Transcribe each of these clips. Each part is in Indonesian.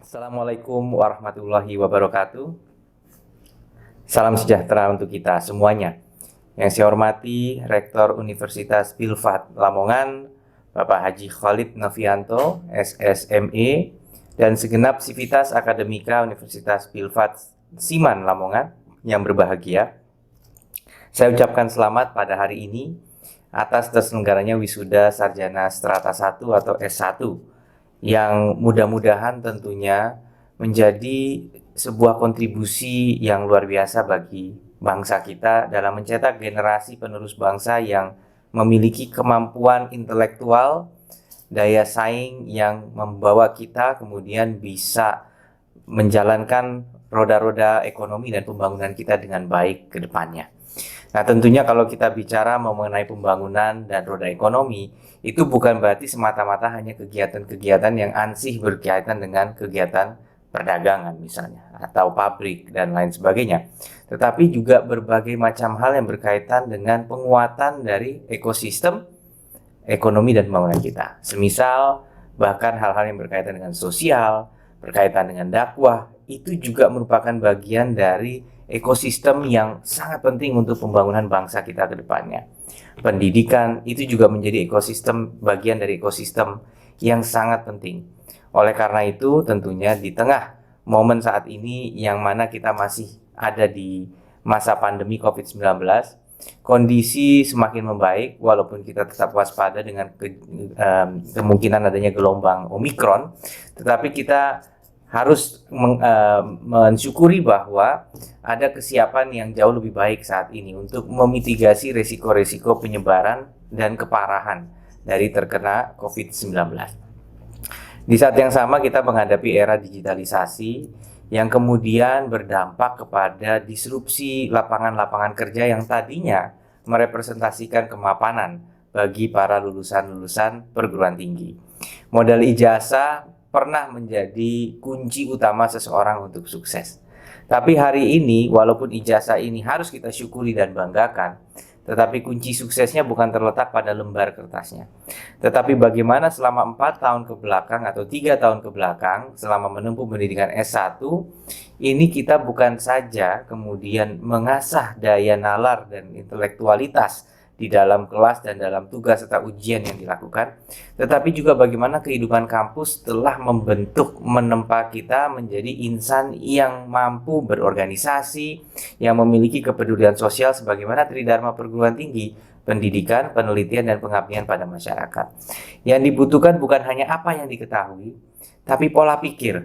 Assalamualaikum warahmatullahi wabarakatuh. Salam sejahtera untuk kita semuanya. Yang saya hormati Rektor Universitas Filfat Lamongan, Bapak Haji Khalid Novianto, SSME, dan segenap sivitas akademika Universitas Filfat Siman Lamongan yang berbahagia. Saya ucapkan selamat pada hari ini atas terselenggaranya wisuda sarjana strata 1 atau S1 yang mudah-mudahan tentunya menjadi sebuah kontribusi yang luar biasa bagi bangsa kita dalam mencetak generasi penerus bangsa yang memiliki kemampuan intelektual, daya saing yang membawa kita kemudian bisa menjalankan roda-roda ekonomi dan pembangunan kita dengan baik ke depannya. Nah, tentunya kalau kita bicara mengenai pembangunan dan roda ekonomi, itu bukan berarti semata-mata hanya kegiatan-kegiatan yang ansih berkaitan dengan kegiatan perdagangan misalnya, atau pabrik dan lain sebagainya. Tetapi juga berbagai macam hal yang berkaitan dengan penguatan dari ekosistem ekonomi dan pembangunan kita. Semisal bahkan hal-hal yang berkaitan dengan sosial, berkaitan dengan dakwah, itu juga merupakan bagian dari ekosistem yang sangat penting untuk pembangunan bangsa kita ke depannya. Pendidikan itu juga menjadi ekosistem, bagian dari ekosistem yang sangat penting. Oleh karena itu, tentunya di tengah momen saat ini yang mana kita masih ada di masa pandemi COVID-19, kondisi semakin membaik walaupun kita tetap waspada dengan kemungkinan adanya gelombang Omikron, tetapi kita harus mensyukuri bahwa ada kesiapan yang jauh lebih baik saat ini untuk memitigasi resiko-resiko penyebaran dan keparahan dari terkena COVID-19. Di saat yang sama kita menghadapi era digitalisasi yang kemudian berdampak kepada disrupsi lapangan-lapangan kerja yang tadinya merepresentasikan kemapanan bagi para lulusan-lulusan perguruan tinggi. Modal ijazah pernah menjadi kunci utama seseorang untuk sukses. Tapi hari ini, walaupun ijazah ini harus kita syukuri dan banggakan, tetapi kunci suksesnya bukan terletak pada lembar kertasnya. Tetapi bagaimana selama 4 tahun ke belakang atau 3 tahun ke belakang, selama menempuh pendidikan S1, ini kita bukan saja kemudian mengasah daya nalar dan intelektualitas di dalam kelas dan dalam tugas serta ujian yang dilakukan, tetapi juga bagaimana kehidupan kampus telah membentuk, menempa kita menjadi insan yang mampu berorganisasi, yang memiliki kepedulian sosial sebagaimana tridharma perguruan tinggi, pendidikan, penelitian, dan pengabdian pada masyarakat. Yang dibutuhkan bukan hanya apa yang diketahui, tapi pola pikir.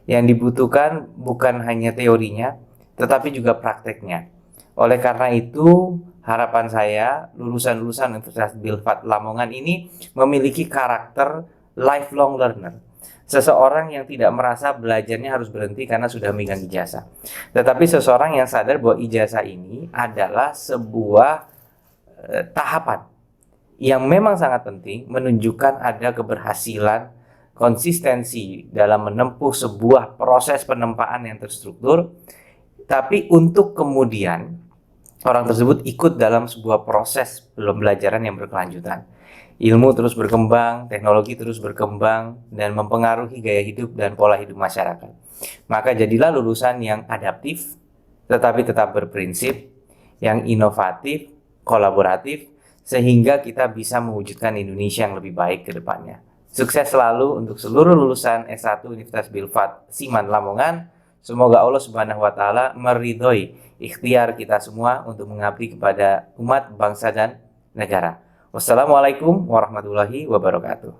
Yang dibutuhkan bukan hanya teorinya, tetapi juga prakteknya. Oleh karena itu, harapan saya lulusan-lulusan Universitas Filfat Lamongan ini memiliki karakter lifelong learner. Seseorang yang tidak merasa belajarnya harus berhenti karena sudah memegang ijazah. Tetapi seseorang yang sadar bahwa ijazah ini adalah sebuah tahapan yang memang sangat penting menunjukkan ada keberhasilan, konsistensi dalam menempuh sebuah proses penempaan yang terstruktur. Tapi untuk kemudian orang tersebut ikut dalam sebuah proses pembelajaran yang berkelanjutan. Ilmu terus berkembang, teknologi terus berkembang, dan mempengaruhi gaya hidup dan pola hidup masyarakat. Maka jadilah lulusan yang adaptif, tetapi tetap berprinsip, yang inovatif, kolaboratif, sehingga kita bisa mewujudkan Indonesia yang lebih baik ke depannya. Sukses selalu untuk seluruh lulusan S1 Universitas Filfat Siman Lamongan. Semoga Allah Subhanahu wa Ta'ala meridhoi ikhtiar kita semua untuk mengabdi kepada umat, bangsa, dan negara. Wassalamualaikum warahmatullahi wabarakatuh.